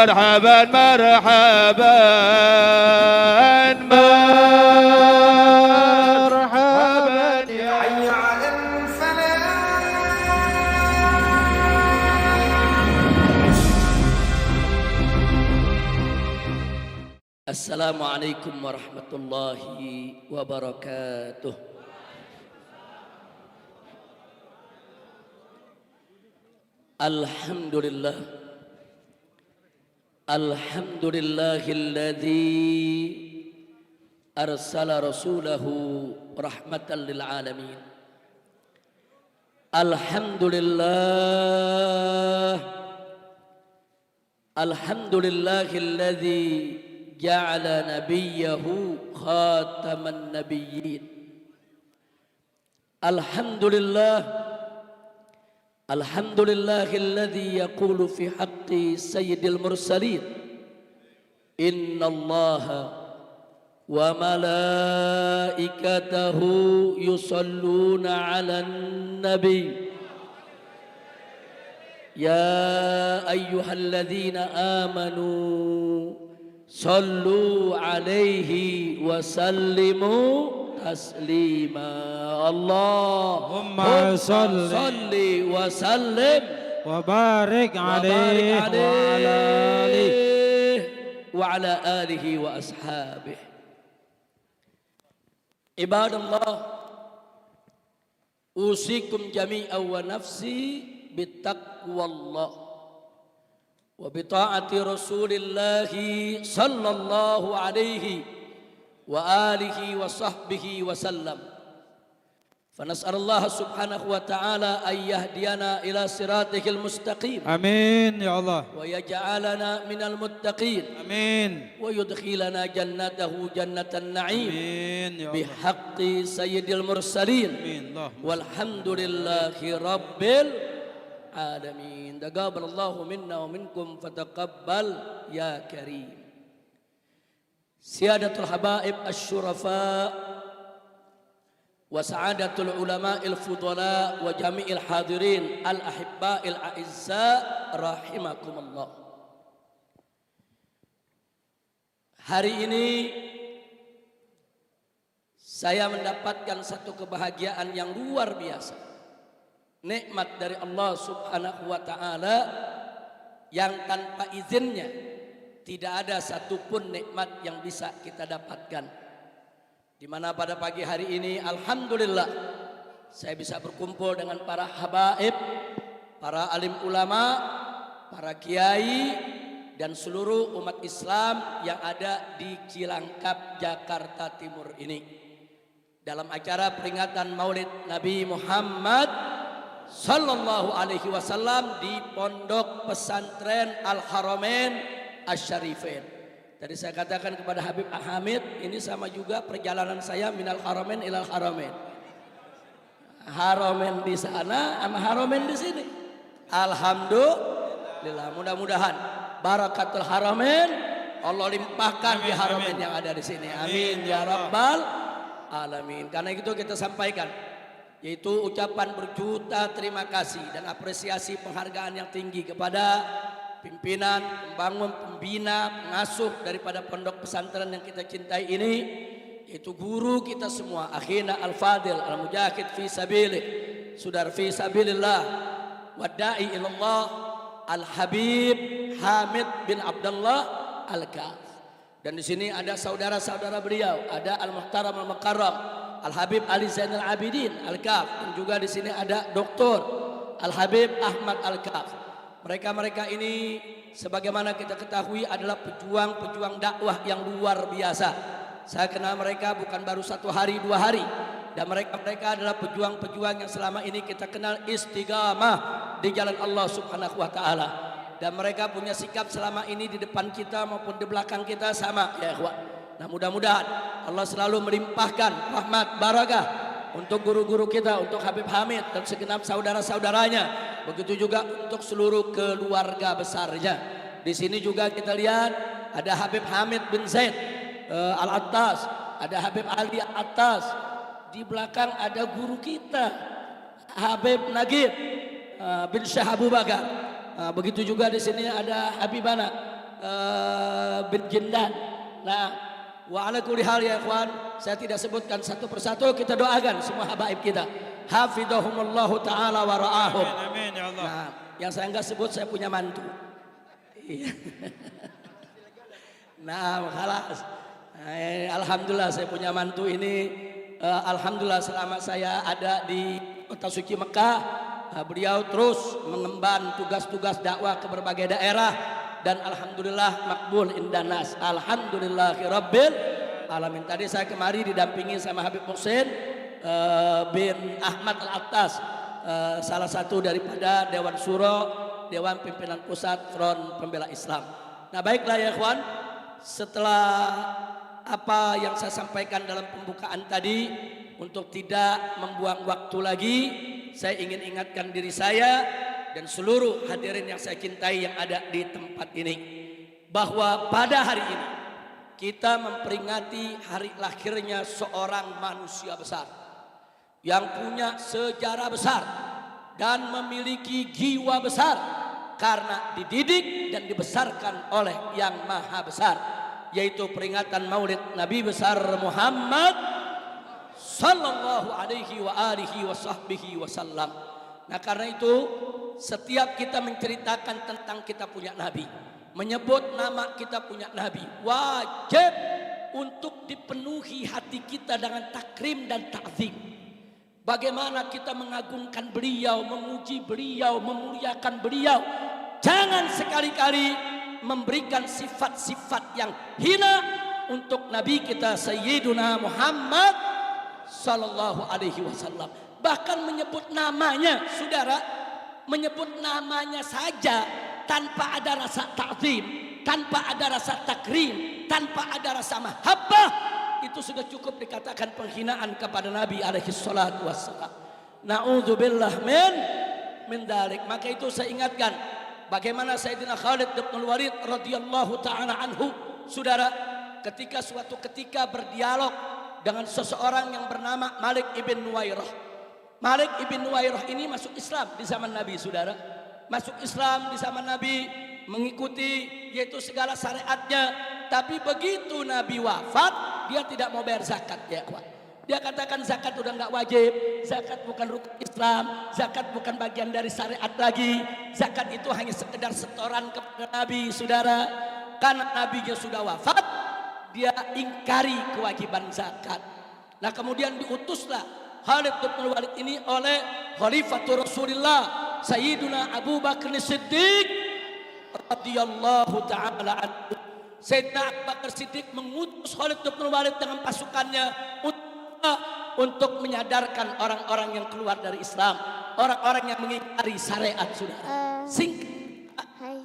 مرحبا مرحبا مرحبا يا حي على الفلاح. السلام عليكم ورحمة الله وبركاته. الحمد لله الحمد لله الذي أرسل رسوله رحمة للعالمين. الحمد لله الحمد لله الذي جعل نبيه خاتم النبيين. الحمد لله الحمد لله الذي يقول في حق سيد المرسلين إن الله وملائكته يصلون على النبي يا أيها الذين آمنوا صلوا عليه وسلموا تسليما. اللهم صل وسلم وبارك عليه وعلى آله وأصحابه. عباد الله أوصيكم جميعا ونفسي بتقوى الله وبطاعة رسول الله صلى الله عليه وآله وصحبه وسلم. فنسأل الله سبحانه وتعالى أن يهدينا إلى صراطه المستقيم. آمين يا الله. ويجعلنا من المتقين. آمين. ويدخلنا جنته جنة النعيم. آمين يا الله. بحق سيد المرسلين. آمين. والحمد لله رب العالمين. تقبل الله منا ومنكم فتقبل يا كريم. سيادة الحبائب الشرفاء وسعادة العلماء الفضلاء وجميع الحاضرين الأحباء الأعزاء رحمكم الله. Hari ini saya mendapatkan satu kebahagiaan yang luar biasa. Nikmat dari Allah Subhanahu wa taala yang tanpa izinnya tidak ada satupun nikmat yang bisa kita dapatkan. Di mana pada pagi hari ini alhamdulillah saya bisa berkumpul dengan para habaib, para alim ulama, para kiai dan seluruh umat Islam yang ada di Cilangkap, Jakarta Timur ini dalam acara peringatan Maulid Nabi Muhammad sallallahu alaihi wasallam di Pondok Pesantren Al-Haramain Asy-Syarifain. Tadi saya katakan kepada Habib Hamid, ini sama juga perjalanan saya minal Haramain ilal Haramain. Haramain di sana sama Haramain di sini. Alhamdulillah, mudah-mudahan barakatul Haramain Allah limpahkan di Haramain yang ada di sini. Amin ya rabbal alamin. Karena itu kita sampaikan yaitu ucapan berjuta terima kasih dan apresiasi penghargaan yang tinggi kepada pimpinan, pembangun, pembina, pengasuh daripada pondok pesantren yang kita cintai ini, yaitu guru kita semua, akhina al-fadil al-mujahid fi sabilillah, sudar fi sabilillah, wada'i ilallah al-habib Hamid bin Abdullah al-Kaf. Dan di sini ada saudara-saudara beliau, ada al-muhtaram al-mukarram Al-Habib Ali Zainal Abidin Al-Kaf, dan juga di sini ada Dr. Al-Habib Ahmad Al-Kaf. Mereka-mereka ini sebagaimana kita ketahui adalah pejuang-pejuang dakwah yang luar biasa. Saya kenal mereka bukan baru 1 hari 2 hari, dan mereka adalah pejuang-pejuang yang selama ini kita kenal istiqamah di jalan Allah Subhanahu wa taala. Dan mereka punya sikap selama ini di depan kita maupun di belakang kita sama ya ikhwan. Nah, mudah-mudahan Allah selalu melimpahkan rahmat barakah untuk guru-guru kita, untuk Habib Hamid dan segenap saudara-saudaranya. Begitu juga untuk seluruh keluarga besarnya. Di sini juga kita lihat ada Habib Hamid bin Zaid Al-Attas, ada Habib Ali Al-Attas. Di belakang ada guru kita Habib Nagib bin Syekh Abu Bakar. Begitu juga di sini ada Habibana bin Jindan. Nah, wa ala kulli hal ya ikhwan, saya tidak sebutkan satu persatu, kita doakan semua habaib kita. Hafidhahumullahu taala wa ra'ahum. Amin ya Allah. Nah, yang saya enggak sebut saya punya mantu. Iya. Nah, khalas. Alhamdulillah saya punya mantu ini. Alhamdulillah selama saya ada di kota suci Mekah, beliau terus mengemban tugas-tugas dakwah ke berbagai daerah dan alhamdulillah makbul indanas. Alhamdulillahirabbil alamin. Tadi saya kemari didampingi sama Habib Muhsin bin Ahmad Al-Attas, salah satu daripada Dewan Syuro, Dewan Pimpinan Pusat Front Pembela Islam. Nah, baiklah ya ikhwan, setelah apa yang saya sampaikan dalam pembukaan tadi, untuk tidak membuang waktu lagi, saya ingin ingatkan diri saya dan seluruh hadirin yang saya cintai yang ada di tempat ini, bahwa pada hari ini kita memperingati hari lahirnya seorang manusia besar yang punya sejarah besar dan memiliki jiwa besar karena dididik dan dibesarkan oleh Yang Maha Besar, yaitu peringatan Maulid Nabi besar Muhammad sallallahu alaihi wa alihi wa sahbihi wasallam. Nah, karena itu setiap kita menceritakan tentang kita punya nabi, menyebut nama kita punya nabi, wajib untuk dipenuhi hati kita dengan takrim dan ta'zim. Bagaimana kita mengagungkan beliau, memuji beliau, memuliakan beliau. Jangan sekali-kali memberikan sifat-sifat yang hina untuk nabi kita Sayyiduna Muhammad sallallahu alaihi wasallam. Bahkan menyebut namanya, saudara, menyebut namanya saja tanpa ada rasa ta'zim, tanpa ada rasa takrim, tanpa ada rasa mahabbah, itu sudah cukup dikatakan penghinaan kepada Nabi alaihi salatu wassalam. Na'udzubillah min dalik. Maka itu saya ingatkan bagaimana Sayyidina Khalid bin Walid radhiyallahu taala anhu, saudara, ketika suatu ketika berdialog dengan seseorang yang bernama Malik ibn Nuwairah. Malik ibn Nuwairah ini masuk Islam di zaman Nabi, saudara. Masuk Islam di zaman Nabi, mengikuti yaitu segala syariatnya. Tapi begitu Nabi wafat, dia tidak mau bayar zakat, ya kawan. Dia katakan zakat udah nggak wajib, zakat bukan rukun Islam, zakat bukan bagian dari syariat lagi. Zakat itu hanya sekedar setoran kepada Nabi, saudara. Karena Nabinya sudah wafat, dia ingkari kewajiban zakat. Nah, kemudian diutuslah Khalid bin Walid ini oleh Khalifatul Rasulullah Sayyiduna Abu Bakar Siddiq radhiyallahu taala anhu. Sayyidina Abu Bakar Siddiq mengutus Khalid bin Walid dengan pasukannya untuk menyadarkan orang-orang yang keluar dari Islam, orang-orang yang mengingkari syariat, saudara.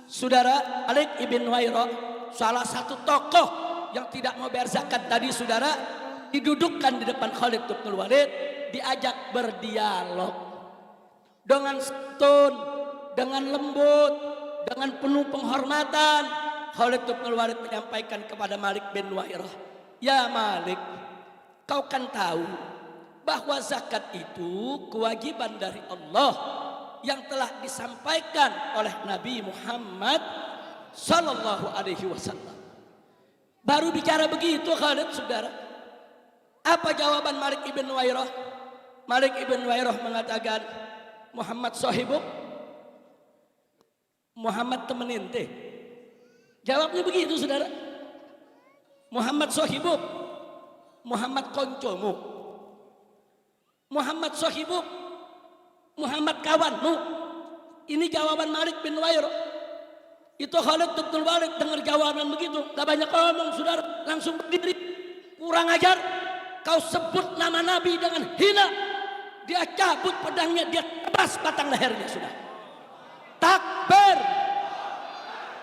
Saudara, Malik ibn Nuwairah, salah satu tokoh yang tidak mau bayar zakat tadi, saudara, didudukkan di depan Khalid bin Walid, diajak berdialog dengan santun, dengan lembut, dengan penuh penghormatan. Khalid bin Walid menyampaikan kepada Malik bin Nuwairah, "Ya Malik, kau kan tahu bahwa zakat itu kewajiban dari Allah yang telah disampaikan oleh Nabi Muhammad sallallahu alaihi wasallam." Baru bicara begitu Khalid, saudara, apa jawaban Malik ibn Nuwairah? Malik ibn Nuwairah mengatakan, "Muhammad sahibuk, Muhammad temenin teh." Jawabnya begitu, saudara. Muhammad sahibuk, Muhammad koncomu. Muhammad sahibuk, Muhammad kawanmu. Ini jawaban Malik bin Nuwairah. Itu Khalid bin Walid dengar jawaban begitu, gak banyak ngomong, saudara, langsung berdiri. Kurang ajar, kau sebut nama Nabi dengan hina. Dia cabut pedangnya, dia tebas batang lehernya, sudah. Takbir.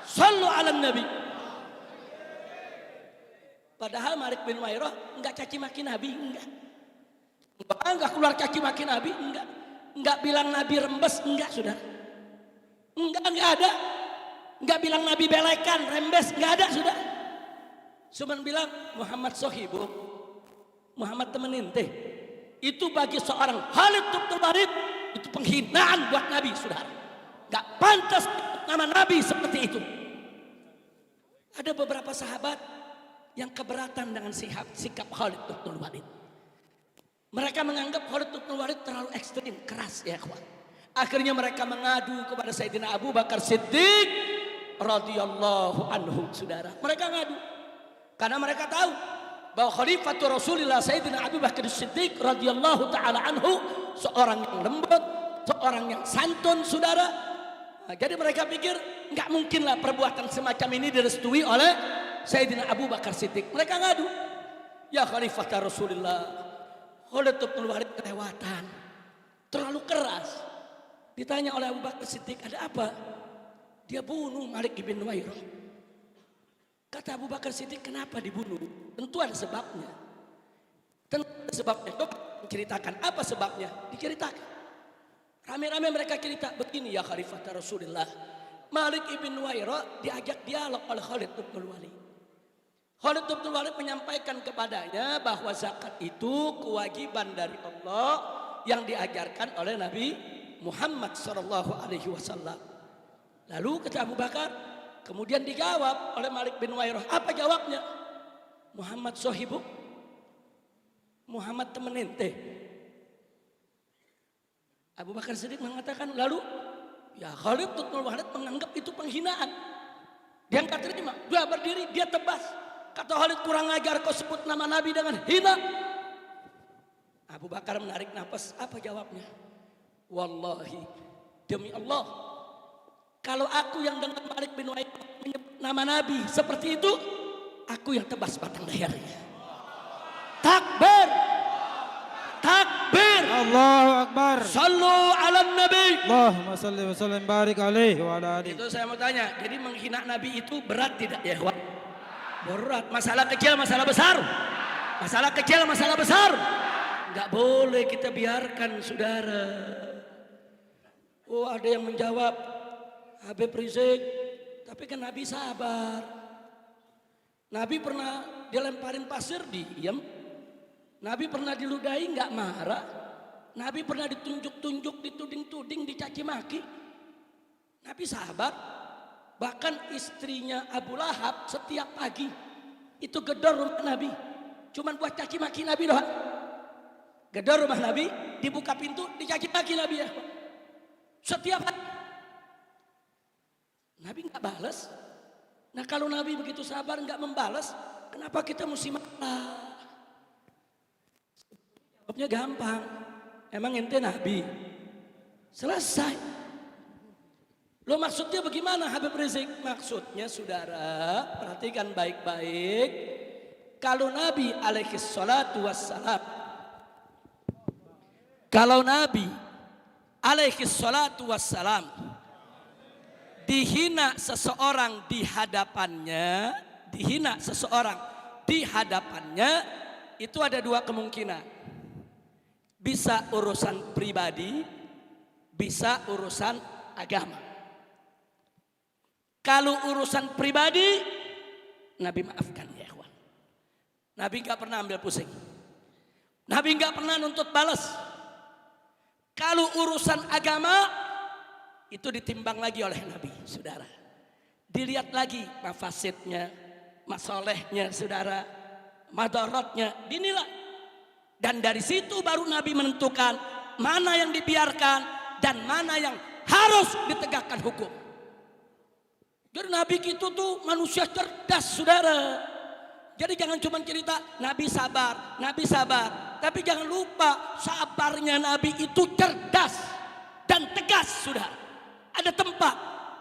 Sallu ala Nabi. Padahal Malik bin Nuwairah enggak caci maki Nabi, enggak keluar caci maki Nabi, enggak bilang Nabi rembes, enggak, sudah. Enggak ada. Enggak bilang Nabi belekan, rembes, enggak ada, sudah. Cuman bilang Muhammad sahibu, Muhammad temenin teh. Itu bagi seorang Khalid bin Walid itu penghinaan buat Nabi, saudara. Enggak pantas nama Nabi seperti itu. Ada beberapa sahabat yang keberatan dengan sikap Khalid bin Walid. Mereka menganggap Khalid bin Walid terlalu ekstrim, keras ya kawan. Akhirnya mereka mengadu kepada Sayyidina Abu Bakar Siddiq radhiyallahu anhu, saudara. Mereka ngadu karena mereka tahu bahwa Khalifatul Rasulullah Sayyidina Abu Bakar Siddiq radhiyallahu taala anhu seorang yang lembut, seorang yang santun, saudara. Nah, jadi mereka pikir nggak mungkinlah perbuatan semacam ini direstui oleh Sayyidina Abu Bakar Siddiq. Mereka ngadu, ya Khalifatul Rasulullah, Khalid bin Walid kelewatan, terlalu keras. Ditanya oleh Abu Bakar Siddiq, ada apa? Dia bunuh Malik ibn Nuwairah. Kata Abu Bakar Siddiq, kenapa dibunuh? Tentu ada sebabnya. Tentu ada sebabnya. Coba menceritakan apa sebabnya? Diceritakan. Rame-rame mereka cerita begini, ya Khalifah Rasulullah. Malik ibn Nuwairah diajak dialog oleh Khalid bin Walid. Khalid bin Walid menyampaikan kepadanya bahwa zakat itu kewajiban dari Allah yang diajarkan oleh Nabi Muhammad sallallahu alaihi wasallam. Lalu kata Abu Bakar, kemudian dijawab oleh Malik bin Nuwairah. Apa jawabnya? Muhammad sohibu, Muhammad temen ente. Abu Bakar Siddiq mengatakan, lalu ya Khalid bin Walid menganggap itu penghinaan. Dia nggak terima, dia berdiri, dia tebas. Kata Khalid, kurang ajar kau sebut nama Nabi dengan hina. Abu Bakar menarik nafas, apa jawabnya? Wallahi, demi Allah, kalau aku yang dengan Malik bin Nuwairah menyebut nama Nabi seperti itu, aku yang tebas batang lehernya. Takbir, takbir. Allahu Akbar. Sallu ala Nabi. Allahumma salli wa sallim barik alaihi wa ala alihi. Itu saya mau tanya, jadi menghina Nabi itu berat tidak ya? Berat. Masalah kecil, masalah besar. Masalah kecil, masalah besar. Enggak boleh kita biarkan, saudara. Oh, ada yang menjawab, Habib Rizik, tapi kan Nabi sabar. Nabi pernah dilemparin pasir, diam. Nabi pernah diludahi, nggak marah. Nabi pernah ditunjuk-tunjuk, dituding-tuding, dicaci maki. Nabi sabar. Bahkan istrinya Abu Lahab setiap pagi itu gedor rumah Nabi, cuman buat caci maki Nabi doang. Gedor rumah Nabi, dibuka pintu, dicaci maki Nabi ya. Setiap hari. Nabi nggak balas. Nah kalau Nabi begitu sabar nggak membalas, kenapa kita mesti marah? Jawabnya gampang. Emang ente Nabi? Selesai. Lo maksudnya bagaimana Habib Rizik? Maksudnya saudara, perhatikan baik-baik. Kalau Nabi alaihi salatu wassalam, kalau Nabi alaihi salatu wassalam dihina seseorang di hadapannya, dihina seseorang di hadapannya, itu ada dua kemungkinan. Bisa urusan pribadi, bisa urusan agama. Kalau urusan pribadi, Nabi maafkan ya ikhwan. Nabi gak pernah ambil pusing. Nabi gak pernah nuntut balas. Kalau urusan agama, itu ditimbang lagi oleh Nabi, saudara. Dilihat lagi mafasidnya, masolehnya, saudara, madaratnya, dinilai. Dan dari situ baru Nabi menentukan mana yang dibiarkan dan mana yang harus ditegakkan hukum. Jadi Nabi itu tuh manusia cerdas, saudara. Jadi jangan cuma cerita Nabi sabar, Nabi sabar. Tapi jangan lupa sabarnya Nabi itu cerdas dan tegas, saudara. Ada tempat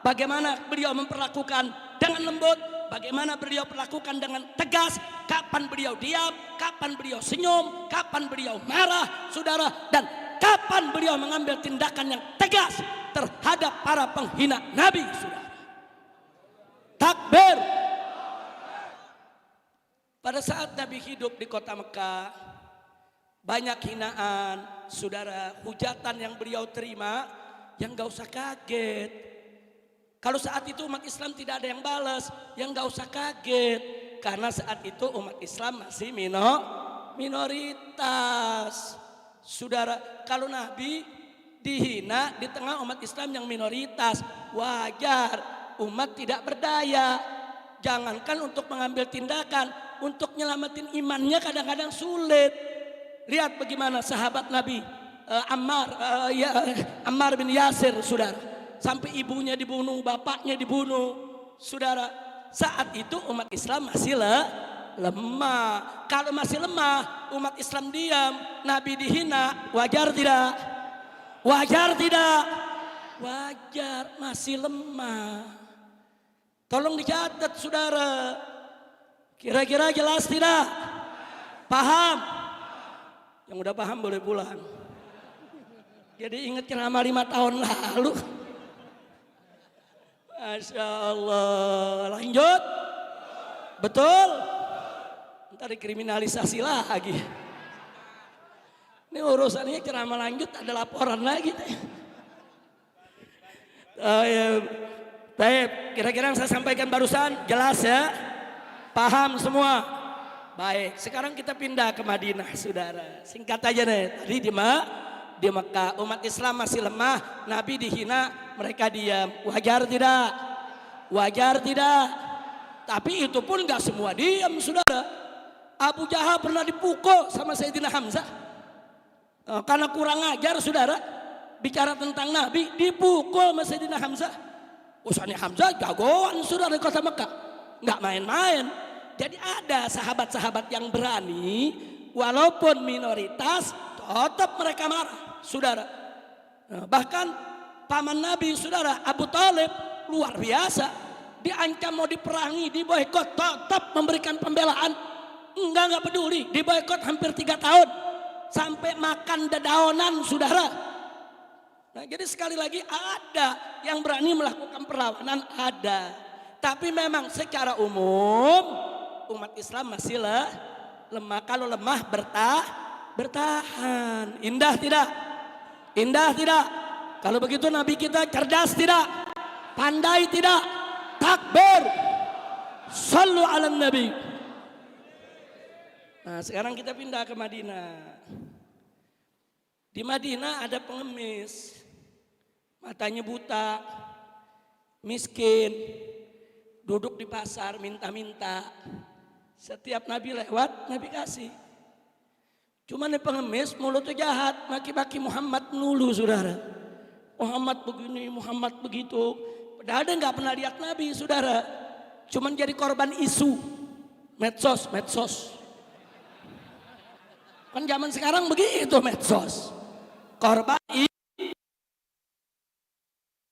bagaimana beliau memperlakukan dengan lembut, bagaimana beliau perlakukan dengan tegas, kapan beliau diam, kapan beliau senyum, kapan beliau marah, saudara, dan kapan beliau mengambil tindakan yang tegas terhadap para penghina Nabi, saudara. Takbir. Pada saat Nabi hidup di kota Mekah, banyak hinaan, saudara, hujatan yang beliau terima, yang gak usah kaget. Kalau saat itu umat Islam tidak ada yang balas, yang gak usah kaget. Karena saat itu umat Islam masih minoritas. Saudara, kalau Nabi dihina di tengah umat Islam yang minoritas, wajar. Umat tidak berdaya. Jangankan untuk mengambil tindakan, untuk nyelamatin imannya kadang-kadang sulit. Lihat bagaimana sahabat Nabi Ammar bin Yasir, saudara. Sampai ibunya dibunuh, bapaknya dibunuh, saudara. Saat itu umat Islam masih lemah. Kalau masih lemah, umat Islam diam, Nabi dihina, wajar tidak? Wajar tidak? Wajar, masih lemah. Tolong dicatat, saudara. Kira-kira jelas tidak? Paham? Yang udah paham boleh pulang. Jadi ingat ceramah 5 tahun lalu. Masya Allah. Lanjut. Betul? Ntar dikriminalisasi lagi. Ini urusannya ceramah lanjut, ada laporan lagi. Baik, kira-kira yang saya sampaikan barusan jelas ya? Paham semua? Baik, sekarang kita pindah ke Madinah, saudara. Singkat aja nih, tadi di Mekah umat Islam masih lemah, Nabi dihina, mereka diam. Wajar tidak? Wajar tidak? Tapi itu pun gak semua diam, saudara. Abu Jahal pernah dipukul sama Sayyidina Hamzah. Karena kurang ajar, saudara. Bicara tentang Nabi, dipukul sama Sayyidina Hamzah. Usahanya Hamzah jagoan, saudara, di kota Mekah. Gak main-main. Jadi ada sahabat-sahabat yang berani, walaupun minoritas, tetap mereka marah, saudara. Bahkan paman Nabi, saudara, Abu Thalib, luar biasa. Diancam mau diperangi, diboikot, tetap memberikan pembelaan. Enggak peduli, diboikot hampir 3 tahun. Sampai makan dedaunan, saudara. Nah, jadi sekali lagi ada yang berani melakukan perlawanan, ada. Tapi memang secara umum umat Islam masih lemah. Kalau lemah bertahan. Indah tidak? Indah tidak? Kalau begitu Nabi kita cerdas tidak? Pandai tidak? Takbir. Sallu ala Nabi. Nah, sekarang kita pindah ke Madinah. Di Madinah ada pengemis. Matanya buta, miskin, duduk di pasar minta-minta. Setiap Nabi lewat, Nabi kasih. Cuma nih pengemis mulutnya jahat, maki-maki Muhammad nulu, saudara. Muhammad begini, Muhammad begitu. Padahal dia nggak pernah lihat Nabi, saudara. Cuman jadi korban isu, medsos. Kan zaman sekarang begitu medsos. Korban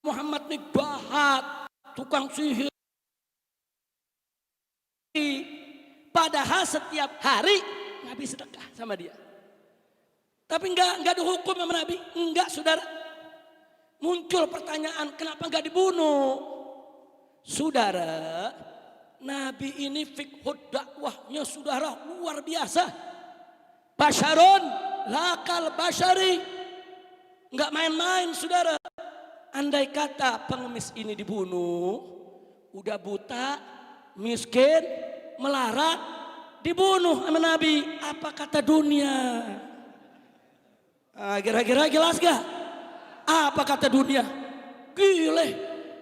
Muhammad nih bahat, tukang sihir. Padahal setiap hari Nabi sedekah sama dia. Tapi enggak dihukum sama Nabi. Enggak, saudara. Muncul pertanyaan, kenapa enggak dibunuh? Saudara, Nabi ini fiqhud dakwahnya, saudara, luar biasa. Basyarun lakal basyari. Enggak main-main, saudara. Andai kata pengemis ini dibunuh, udah buta, miskin, melarat, dibunuh sama Nabi. Apa kata dunia? Kira-kira jelas gak? Apa kata dunia? Gile,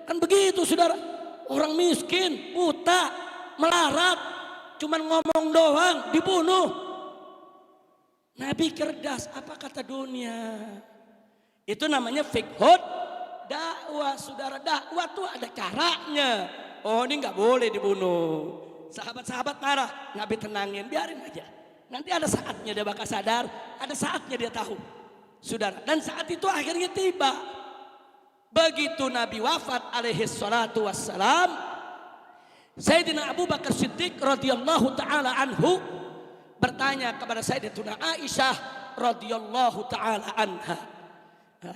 kan begitu, saudara. Orang miskin, buta, melarat, cuman ngomong doang, dibunuh. Nabi cerdas, apa kata dunia? Itu namanya fiqhud dakwah, saudara. Dakwah tuh ada caranya. Oh, ini nggak boleh dibunuh. Sahabat-sahabat marah, Nabi tenangin, biarin aja. Nanti ada saatnya dia bakal sadar, ada saatnya dia tahu, saudara. Dan saat itu akhirnya tiba. Begitu Nabi wafat alaihi salatu wassalam, Sayyidina Abu Bakar Siddiq radhiyallahu taala anhu bertanya kepada Sayyidatuna Aisyah radhiyallahu taala anha.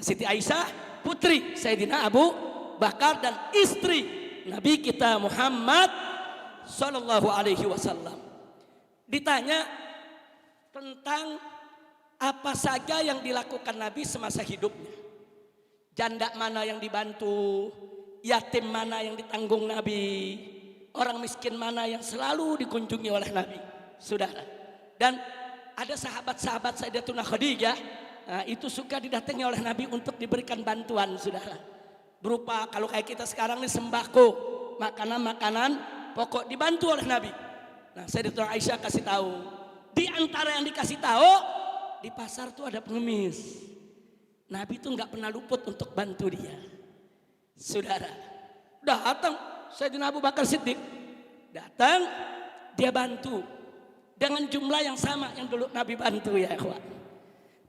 Siti Aisyah, putri Sayyidina Abu Bakar dan istri Nabi kita Muhammad sallallahu alaihi wasallam. Ditanya tentang apa saja yang dilakukan Nabi semasa hidupnya. Janda mana yang dibantu, yatim mana yang ditanggung Nabi, orang miskin mana yang selalu dikunjungi oleh Nabi, saudara. Dan ada sahabat-sahabat Sayyidatuna Khadijah, nah, itu suka didatangi oleh Nabi untuk diberikan bantuan, saudara. Berupa kalau kayak kita sekarang nih sembako, makanan-makanan pokok dibantu oleh Nabi. Nah, Sayyidatuna Aisyah kasih tahu. Di antara yang dikasih tahu, di pasar tuh ada pengemis. Nabi tuh nggak pernah luput untuk bantu dia. Saudara, datang Sayyidina Abu Bakar Siddiq, datang dia bantu dengan jumlah yang sama yang dulu Nabi bantu ya ikhwan.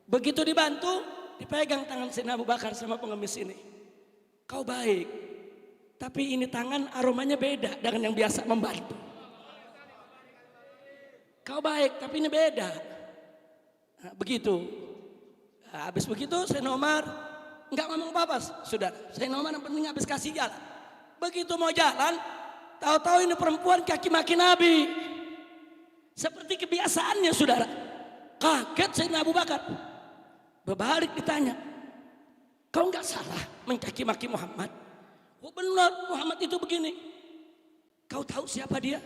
Begitu dibantu, dipegang tangan Sayyidina Abu Bakar sama pengemis ini. Kau baik, tapi ini tangan aromanya beda dengan yang biasa membantu. Kau baik, tapi ini beda. Nah, begitu. Nah, habis begitu Sayyidina Umar nggak ngomong apa-apa, sudah. Sayyidina Umar yang penting habis kasih jalan. Begitu mau jalan, tahu-tahu ini perempuan kaki maki Nabi. Seperti kebiasaannya, saudara. Kaget Sayyidina Abu Bakar. Berbalik ditanya, kau nggak salah mencaci maki Muhammad? Oh benar, Muhammad itu begini. Kau tahu siapa dia?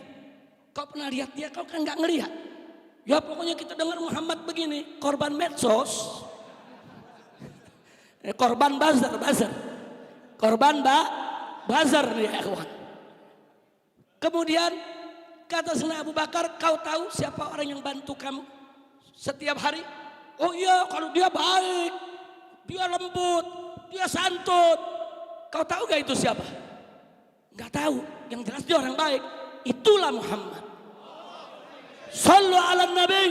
Kau pernah lihat dia? Kau kan nggak ngelihat. Ya pokoknya kita dengar Muhammad begini, korban medsos, korban buzzer, korban buzzer nih ya kawan. Kemudian kata Sayyidina Abu Bakar, kau tahu siapa orang yang bantu kamu setiap hari? Oh iya, kalau dia baik, dia lembut, dia santun. Kau tahu gak itu siapa? Gak tahu, yang jelas dia orang baik. Itulah Muhammad. Sallu ala Nabi.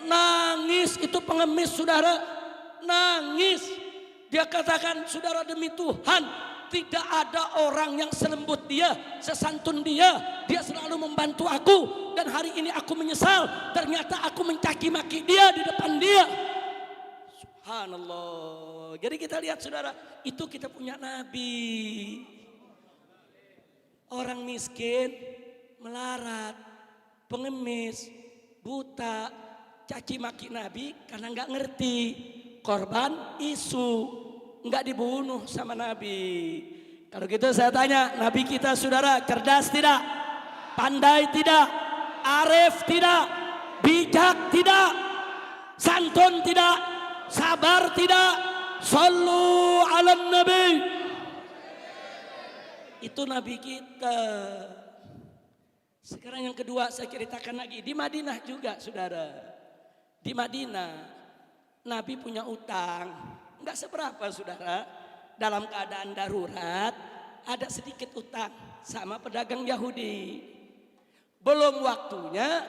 Nangis itu pengemis, saudara. Nangis. Dia katakan, saudara, demi Tuhan, tidak ada orang yang selembut dia, sesantun dia. Dia selalu membantu aku. Dan hari ini aku menyesal, ternyata aku mencaci maki dia di depan dia. Subhanallah. Jadi kita lihat, saudara, itu kita punya Nabi. Orang miskin, melarat, pengemis, buta, caci maki Nabi karena nggak ngerti. Korban isu, nggak dibunuh sama Nabi. Kalau gitu saya tanya, Nabi kita, saudara, cerdas tidak? Pandai tidak? Arif tidak? Bijak tidak? Santun tidak? Sabar tidak? Sallu ala Nabi. Itu Nabi kita. Sekarang yang kedua saya ceritakan lagi. Di Madinah juga, saudara. Di Madinah Nabi punya utang. Enggak seberapa, saudara. Dalam keadaan darurat ada sedikit utang sama pedagang Yahudi. Belum waktunya,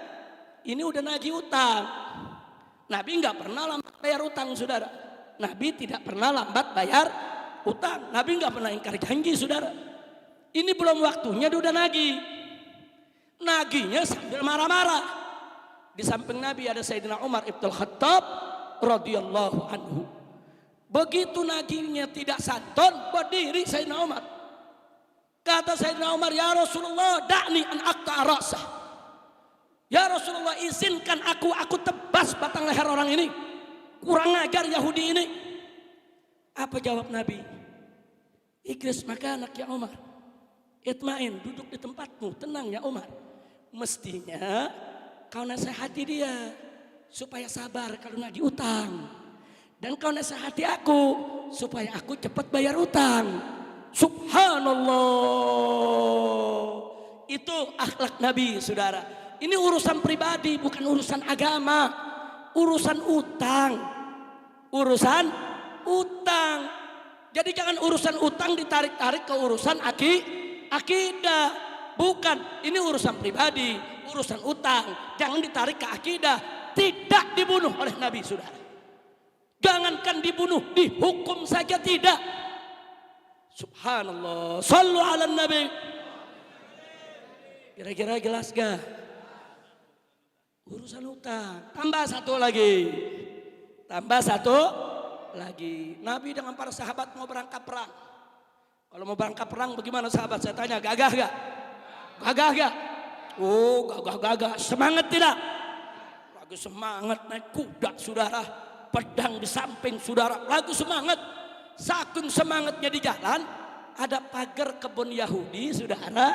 ini udah nagih utang. Nabi enggak pernah lambat bayar utang, saudara. Nabi tidak pernah lambat bayar utang. Nabi enggak pernah ingkar janji, saudara. Ini belum waktunya dia udah nagih. Nagihnya sambil marah-marah. Di samping Nabi ada Sayyidina Umar Ibn Khattab radhiyallahu anhu. Begitu nagihnya tidak santun, berdiri Sayyidina Umar. Kata Sayyidina Umar, ya Rasulullah, da'ni an aqta'a ra'sah. Ya Rasulullah, izinkan aku tebas batang leher orang ini. Kurang ajar Yahudi ini. Apa jawab Nabi? Ikris makanak ya Umar. Itmain, duduk di tempatmu, tenang ya Umar. Mestinya kau nasihati dia supaya sabar kalau nagih utang. Dan kau nasihati aku supaya aku cepat bayar utang. Subhanallah. Itu akhlak Nabi, saudara. Ini urusan pribadi, bukan urusan agama. Urusan utang. Urusan utang. Jadi jangan urusan utang ditarik-tarik ke urusan akidah. Bukan, ini urusan pribadi, urusan utang. Jangan ditarik ke akidah. Tidak dibunuh oleh Nabi, saudara. Jangankan dibunuh, dihukum saja tidak. Subhanallah. Sallu ala Nabi. Kira-kira jelas gak? Urusan utang. Tambah satu lagi. Nabi dengan para sahabat mau berangkat perang. Kalau mau berangkat perang bagaimana sahabat? Saya tanya, gagah gak? Gagah gak? Oh, gagah. Semangat tidak? Lagi semangat naik kuda, saudara. Pedang di samping, saudara. Lagi semangat. Saking semangatnya di jalan, ada pagar kebun Yahudi, saudara.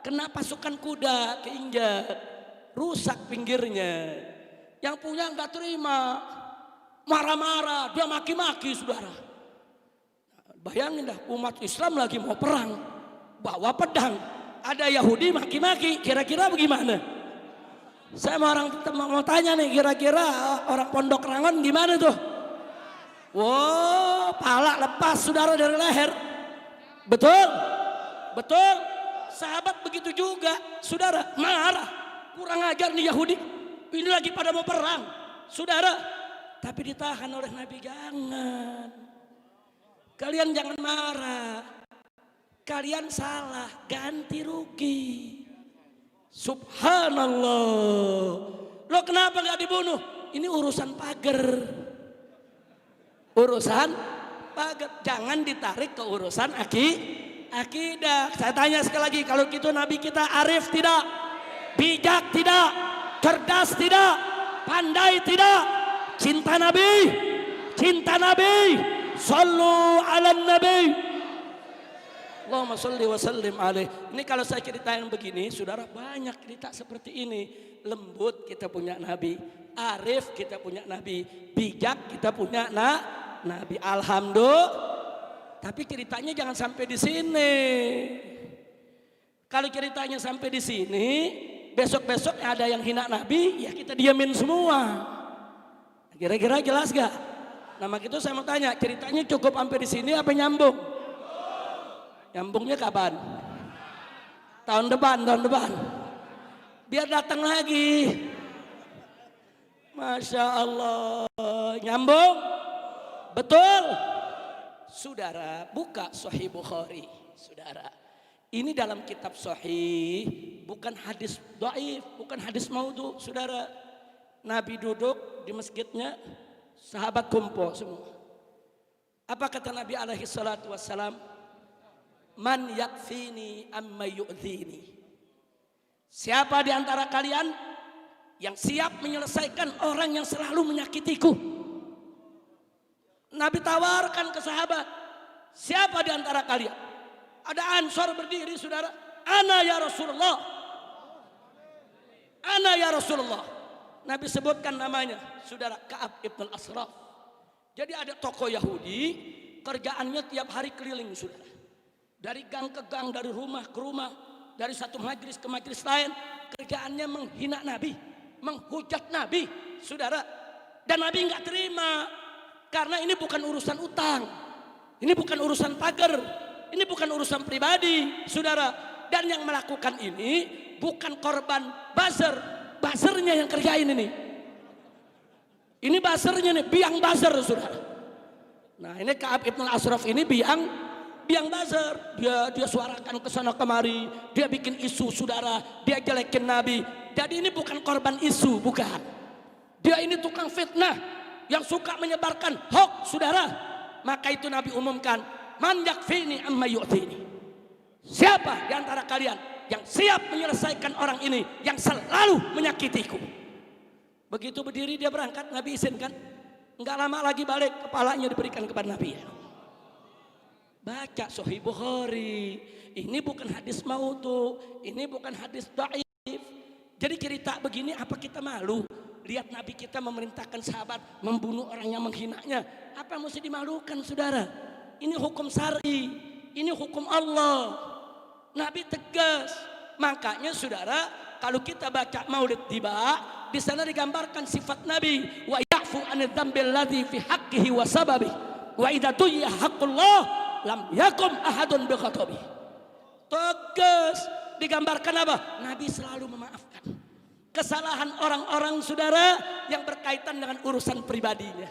Kena pasukan kuda, keinjak. Rusak pinggirnya. Yang punya nggak terima. Marah-marah, dia maki-maki, saudara. Bayangin dah, umat Islam lagi mau perang, bawa pedang, ada Yahudi maki-maki, kira-kira bagaimana? Saya mau tanya nih, kira-kira orang Pondok Rangon gimana tuh? Wow, pala lepas saudara dari leher. Betul? Betul? Sahabat begitu juga, saudara marah. Kurang ajar nih Yahudi. Ini lagi pada mau perang, saudara. Tapi ditahan oleh Nabi. Jangan. Kalian jangan marah. Kalian salah, ganti rugi. Subhanallah. Lo kenapa nggak dibunuh? Ini urusan pagar. Urusan pagar. Jangan ditarik ke urusan akidah. Saya tanya sekali lagi, kalau gitu Nabi kita arif tidak? Bijak tidak? Cerdas tidak? Pandai tidak? Cinta Nabi? Cinta Nabi? Sallu ala Nabi. Allahumma salli wa sallim alaih. Ini kalau saya ceritain begini, saudara, banyak cerita seperti ini. Lembut kita punya Nabi, arif kita punya Nabi, bijak kita punya Nabi. Alhamdulillah. Tapi ceritanya jangan sampai di sini. Kalau ceritanya sampai di sini, besok-besok ada yang hina Nabi, ya kita diamin semua. Kira-kira jelas gak? Nah begitu saya mau tanya, ceritanya cukup sampai di sini apa nyambung? Nyambungnya kapan? Tahun depan. Biar datang lagi. Masya Allah. Nyambung? Betul? Saudara, buka Sahih Bukhari. Saudara, ini dalam kitab Sahih, bukan hadis dhaif, bukan hadis maudhu. Saudara, Nabi duduk di masjidnya, sahabat kumpul semua. Apa kata Nabi alaihi salatu wassalam? Man yakfini amma yu'dhini. Siapa di antara kalian yang siap menyelesaikan orang yang selalu menyakitiku? Nabi tawarkan ke sahabat, siapa di antara kalian? Ada Ansor berdiri, saudara. Ana ya Rasulullah. Ana ya Rasulullah. Nabi sebutkan namanya, saudara, Ka'ab ibn al-Ashraf. Jadi ada tokoh Yahudi, kerjaannya tiap hari keliling, saudara. Dari gang ke gang, dari rumah ke rumah, dari satu majlis ke majlis lain, kerjaannya menghina Nabi, menghujat Nabi, saudara. Dan Nabi nggak terima, karena ini bukan urusan utang, ini bukan urusan pagar, ini bukan urusan pribadi, saudara. Dan yang melakukan ini bukan korban buzzer, buzzernya yang kerjain ini. Ini buzzernya nih, biang buzzer, saudara. Nah ini Ka'ab ibn al-Ashraf ini biang buzzer, dia suarakan ke sana kemari, dia bikin isu, saudara, dia jelekin Nabi. Jadi ini bukan korban isu, bukan. Dia ini tukang fitnah yang suka menyebarkan hoax, saudara. Maka itu Nabi umumkan, man yakfini amma yu'tini. Siapa di antara kalian yang siap menyelesaikan orang ini yang selalu menyakitiku? Begitu berdiri dia berangkat, Nabi izinkan. Enggak lama lagi balik, kepalanya diberikan kepada Nabi. Baca Sahih Bukhari. Ini bukan hadis maudhu, ini bukan hadis dhaif. Jadi cerita begini apa kita malu? Lihat Nabi kita memerintahkan sahabat membunuh orang yang menghinanya. Apa yang mesti dimalukan, saudara? Ini hukum syar'i, ini hukum Allah. Nabi tegas. Makanya saudara, kalau kita baca Maulid Tiba, di sana digambarkan sifat Nabi, wa ya'fu 'anil dzambil ladzi fi haqqihi wa sababi. Wa idza tuyya haqqullah lam yakum ahadun bi khatabi. Tegas digambarkan apa? Nabi selalu memaafkan kesalahan orang-orang, saudara, yang berkaitan dengan urusan pribadinya.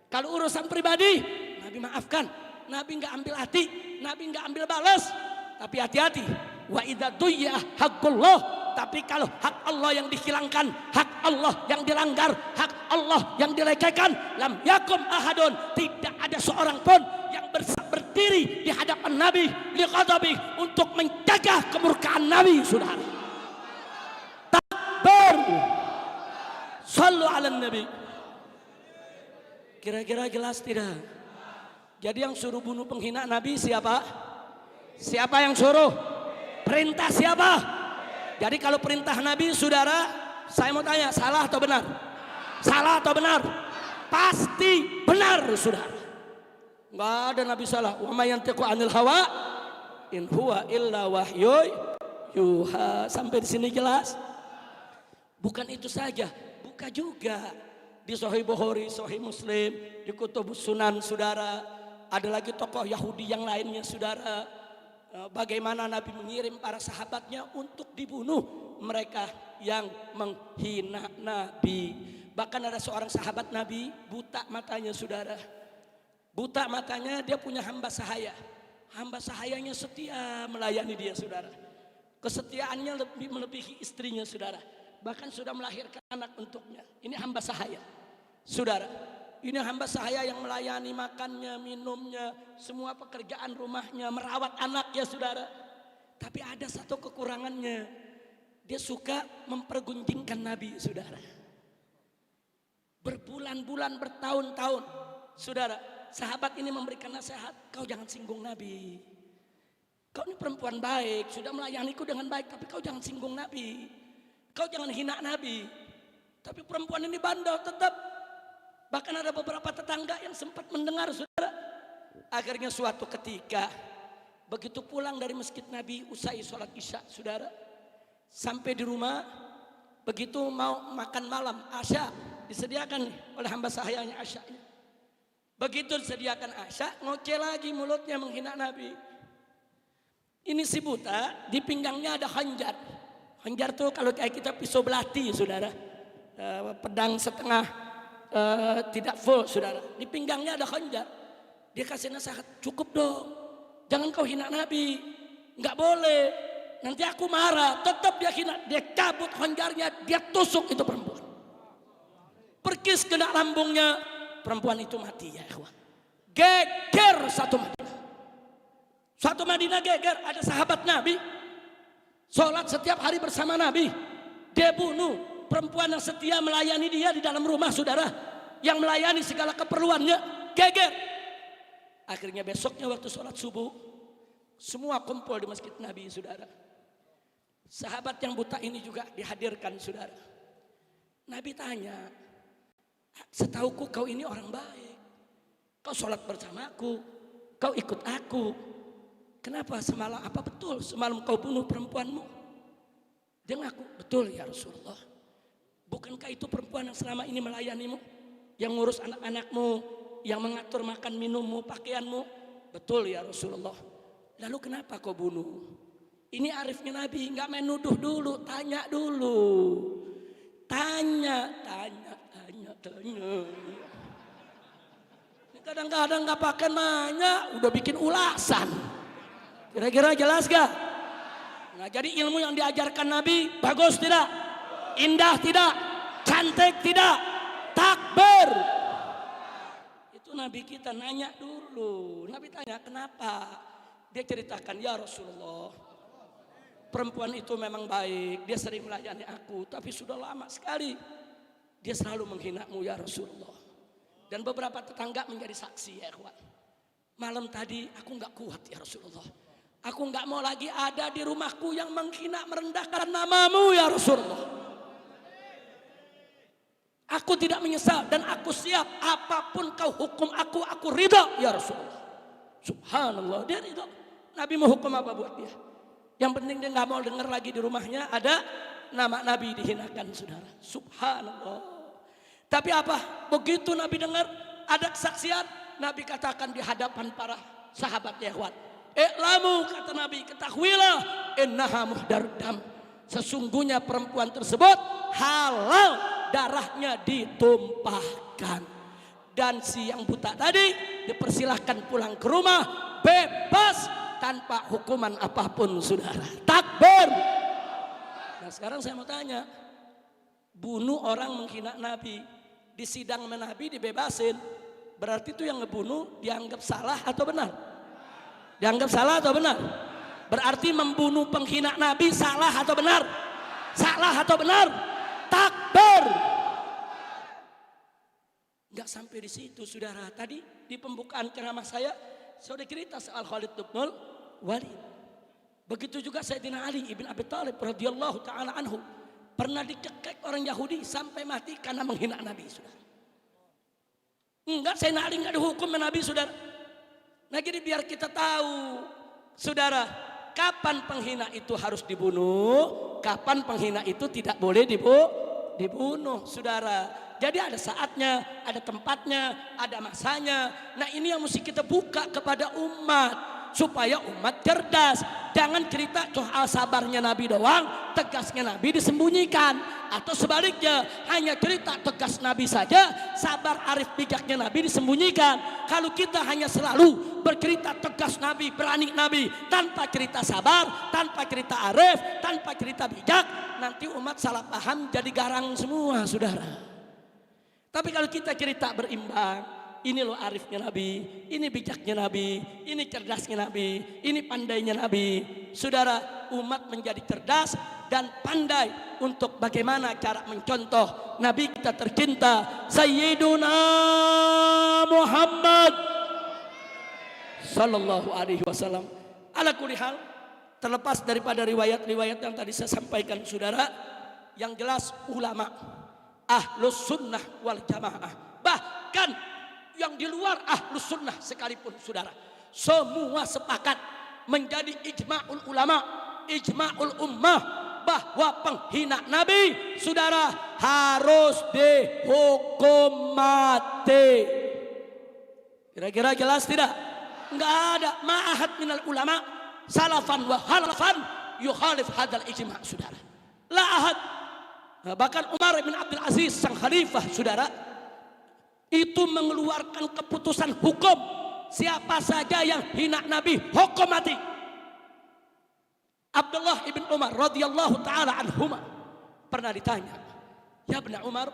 Kalau urusan pribadi, Nabi maafkan. Nabi nggak ambil hati, Nabi nggak ambil balas. Tapi hati-hati. Wa idza tuyya haqqullah. Tapi kalau hak Allah yang dihilangkan, hak Allah yang dilanggar, hak Allah yang dilecehkan, lam yakum ahadun, tidak ada seorang pun yang berdiri di hadapan Nabi liqadabi, untuk menjaga kemurkaan Nabi, saudara. Takbir. Sallu ala Nabi. Kira-kira jelas tidak? Jadi yang suruh bunuh penghina Nabi siapa? Siapa yang suruh? Perintah siapa? Jadi kalau perintah Nabi, saudara, saya mau tanya, salah atau benar? Salah atau benar? Pasti benar, saudara. Enggak ada Nabi salah. Wa may yantiqu 'anil hawa in huwa illa wahyu yuha. Sampai di sini jelas? Bukan itu saja, buka juga di Sahih Bukhari, Sahih Muslim, di Kutubus Sunan, saudara. Ada lagi tokoh Yahudi yang lainnya, saudara. Bagaimana Nabi mengirim para sahabatnya untuk dibunuh mereka yang menghina Nabi. Bahkan ada seorang sahabat Nabi buta matanya, saudara. Buta matanya, dia punya hamba sahaya. Hamba sahayanya setia melayani dia, saudara. Kesetiaannya lebih melebihi istrinya, saudara. Bahkan sudah melahirkan anak untuknya. Ini hamba sahaya, saudara. Ini hamba sahaya yang melayani makannya, minumnya, semua pekerjaan rumahnya, merawat anaknya, saudara. Tapi ada satu kekurangannya. Dia suka mempergunjingkan Nabi, saudara. Berbulan-bulan, bertahun-tahun, saudara. Sahabat ini memberikan nasihat, kau jangan singgung Nabi. Kau ini perempuan baik, sudah melayaniku dengan baik, tapi kau jangan singgung Nabi. Kau jangan hina Nabi. Tapi perempuan ini bandel tetap. Bahkan ada beberapa tetangga yang sempat mendengar, saudara. Akhirnya suatu ketika, begitu pulang dari masjid Nabi, usai sholat isya, saudara. Sampai di rumah, begitu mau makan malam, asya, disediakan oleh hamba sahayanya asya. Begitu disediakan asya, ngoceh lagi mulutnya menghina Nabi. Ini si buta, di pinggangnya ada khanjar. Khanjar tuh kalau kayak kita pisau belati, saudara. Pedang setengah tidak full, saudara. Di pinggangnya ada khanjar. Dia kasih nasihat, cukup dong. Jangan kau hina Nabi. Enggak boleh. Nanti aku marah. Tetap dia hina. Dia cabut khanjarnya, dia tusuk itu perempuan. Perkis kena lambungnya. Perempuan itu mati, ya ikhwan. Geger satu Madinah. Satu Madinah geger. Ada sahabat Nabi. Sholat setiap hari bersama Nabi. Dia bunuh perempuan yang setia melayani dia di dalam rumah, saudara. Yang melayani segala keperluannya. Geger. Akhirnya besoknya waktu sholat subuh, semua kumpul di masjid Nabi, saudara. Sahabat yang buta ini juga dihadirkan, saudara. Nabi tanya, setauku kau ini orang baik. Kau sholat bersamaku, kau ikut aku. Kenapa semalam, apa betul semalam kau bunuh perempuanmu? Dia ngaku, betul ya Rasulullah. Bukankah itu perempuan yang selama ini melayanimu? Yang ngurus anak-anakmu, yang mengatur makan minummu, pakaianmu? Betul ya Rasulullah. Lalu kenapa kau bunuh? Ini arifnya Nabi, nggak main nuduh dulu, tanya dulu. Tanya. Kadang-kadang nggak pakai nanya, udah bikin ulasan. Kira-kira jelas gak? Nah, jadi ilmu yang diajarkan Nabi bagus tidak? Indah tidak? Cantik tidak? Takbir. Itu Nabi kita nanya dulu. Nabi tanya kenapa? Dia ceritakan, ya Rasulullah, perempuan itu memang baik, dia sering melayani aku, tapi sudah lama sekali dia selalu menghinamu ya Rasulullah. Dan beberapa tetangga menjadi saksi, ya ikhwan. Malam tadi aku nggak kuat ya Rasulullah. Aku nggak mau lagi ada di rumahku yang menghina, merendahkan namamu ya Rasulullah. Aku tidak menyesal dan aku siap apapun kau hukum aku ridha ya Rasulullah. Subhanallah, dia ridha. Nabi mau hukum apa buat dia? Yang penting dia nggak mau dengar lagi di rumahnya ada nama Nabi dihinakan, saudara. Subhanallah. Tapi apa? Begitu Nabi dengar ada kesaksian, Nabi katakan di hadapan para sahabat Yahwat. I'lamu, kata Nabi, ketahuilah, innaha muhdardam. Sesungguhnya perempuan tersebut halal darahnya ditumpahkan. Dan si yang buta tadi dipersilahkan pulang ke rumah bebas tanpa hukuman apapun, saudara. Takbir. Nah sekarang saya mau tanya, bunuh orang menghina Nabi, di sidang Nabi dibebasin, berarti itu yang ngebunuh dianggap salah atau benar? Dianggap salah atau benar? Berarti membunuh penghina Nabi salah atau benar? Salah atau benar? Takbir. Enggak sampai di situ, saudara. Tadi di pembukaan ceramah saya sudah cerita soal Khalid bin Walid. Begitu juga Sayyidina Ali ibn Abi Thalib radhiyallahu taala anhu pernah dicekek orang Yahudi sampai mati karena menghina Nabi, saudara. Enggak, Sayyidina Ali enggak dihukum Nabi, saudara. Nah jadi biar kita tahu, saudara, kapan penghina itu harus dibunuh, kapan penghina itu tidak boleh dibunuh, saudara. Jadi ada saatnya, ada tempatnya, ada masanya. Nah ini yang mesti kita buka kepada umat, supaya umat cerdas. Jangan cerita soal sabarnya Nabi doang, tegasnya Nabi disembunyikan. Atau sebaliknya, hanya cerita tegas Nabi saja, sabar arif bijaknya Nabi disembunyikan. Kalau kita hanya selalu bercerita tegas Nabi, berani Nabi, tanpa cerita sabar, tanpa cerita arif, tanpa cerita bijak, nanti umat salah paham jadi garang semua, saudara. Tapi kalau kita cerita berimbang, ini loh arifnya Nabi, ini bijaknya Nabi, ini cerdasnya Nabi, ini pandainya Nabi. Saudara, umat menjadi cerdas dan pandai untuk bagaimana cara mencontoh Nabi kita tercinta Sayyiduna Muhammad Sallallahu Alaihi Wasallam. Ala kulli hal, terlepas daripada riwayat-riwayat yang tadi saya sampaikan, saudara, yang jelas ulama Ahlus Sunnah wal Jamaah, bahkan yang di luar Ahlus Sunnah sekalipun, saudara, semua sepakat menjadi ijma'ul ulama, ijma'ul ummah, bahwa penghina Nabi, saudara, harus dihukum mati. Kira-kira jelas tidak? Enggak ada ma'ahad minal ulama salafan wa halafan yukhalif hadal ijma', saudara. La ahad. Bahkan Umar bin Abdul Aziz sang khalifah, saudara, itu mengeluarkan keputusan hukum, siapa saja yang hina Nabi hukum mati. Abdullah ibn Umar radhiyallahu taala anhuma pernah ditanya, "Ya Ibn Umar,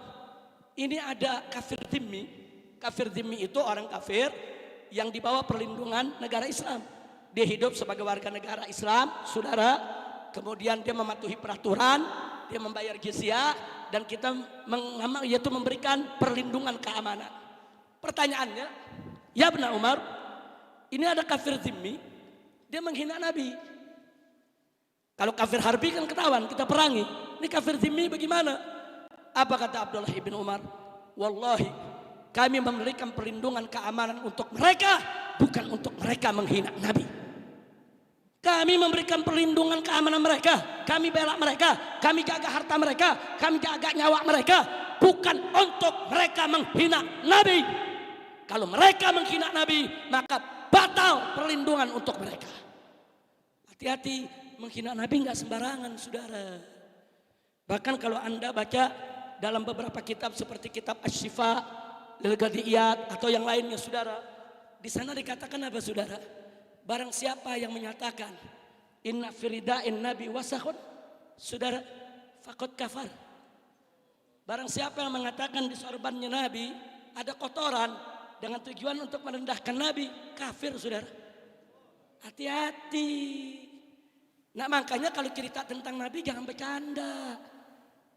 ini ada kafir dhimmi." Kafir dhimmi itu orang kafir yang dibawa perlindungan negara Islam. Dia hidup sebagai warga negara Islam, saudara. Kemudian dia mematuhi peraturan, dia membayar jizyah, dan kita yaitu memberikan perlindungan keamanan. Pertanyaannya, ya Ibn Umar, ini ada kafir zimmi, dia menghina Nabi. Kalau kafir harbi kan ketahuan, kita perangi. Ini kafir zimmi bagaimana? Apa kata Abdullah ibn Umar? Wallahi, kami memberikan perlindungan keamanan untuk mereka, bukan untuk mereka menghina Nabi. Kami memberikan perlindungan keamanan mereka, kami bela mereka, kami jaga harta mereka, kami jaga nyawa mereka, bukan untuk mereka menghina Nabi. Kalau mereka menghina Nabi, maka batal perlindungan untuk mereka. Hati-hati, menghina Nabi nggak sembarangan, saudara. Bahkan kalau Anda baca dalam beberapa kitab seperti kitab Asy-Syifa, Lil Ghadiyat atau yang lainnya, saudara, di sana dikatakan apa, saudara? Barang siapa yang menyatakan inna firida'in nabi wasakhun, saudara, faqad kafar. Barang siapa yang mengatakan di sorbannya Nabi ada kotoran dengan tujuan untuk merendahkan Nabi, kafir, saudara. Hati-hati. Nah makanya kalau cerita tentang Nabi jangan bercanda.